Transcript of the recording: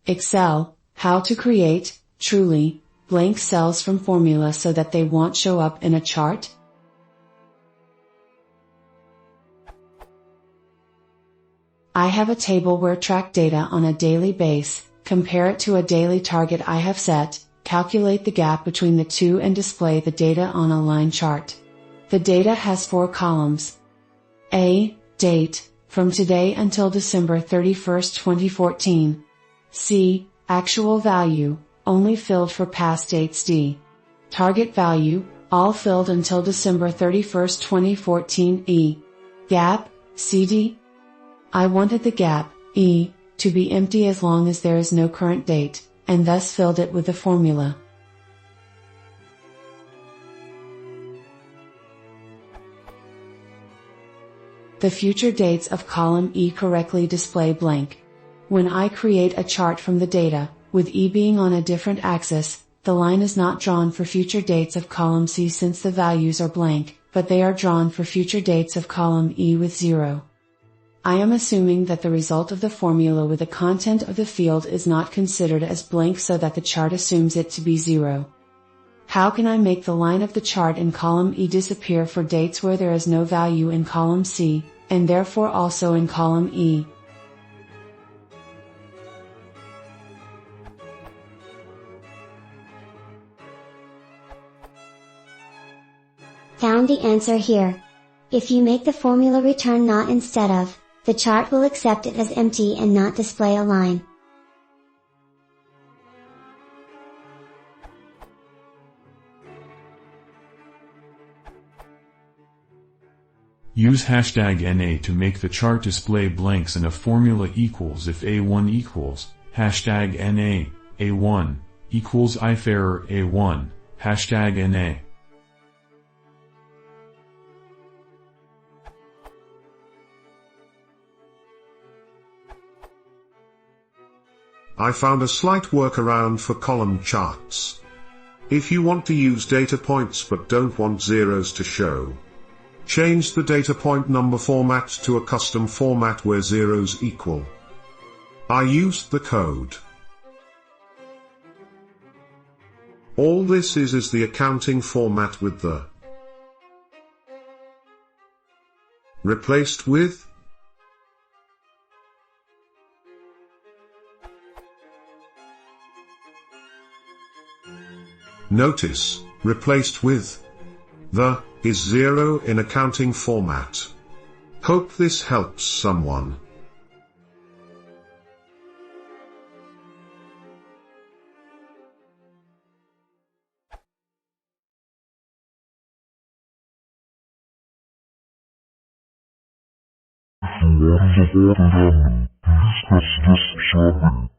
Excel, how to create, truly, blank cells from formula so that they won't show up in a chart? I have a table where track data on a daily base, compare it to a daily target I have set, calculate the gap between the two and display the data on a line chart. The data has 4 columns. A. Date, from today until December 31st, 2014. C. Actual value, only filled for past dates. D. Target value, all filled until December 31st, 2014. E. Gap, CD. I wanted the gap, E, to be empty as long as there is no current date, and thus filled it with the formula. The future dates of column E correctly display blank. When I create a chart from the data, with E being on a different axis, the line is not drawn for future dates of column C since the values are blank, but they are drawn for future dates of column E with 0. I am assuming that the result of the formula with the content of the field is not considered as blank so that the chart assumes it to be 0. How can I make the line of the chart in column E disappear for dates where there is no value in column C, and therefore also in column E? Found the answer here. If you make the formula return not instead of, the chart will accept it as empty and not display a line. Use #NA to make the chart display blanks and a formula equals if A1 equals, #NA, A1, equals if error A1, #NA. I found a slight workaround for column charts. If you want to use data points but don't want zeros to show, change the data point number format to a custom format where zeros equal. I used the code. All this is the accounting format with the replaced with Notice, replaced with the is 0 in accounting format. Hope this helps someone. If you want to support the please consider subscribing.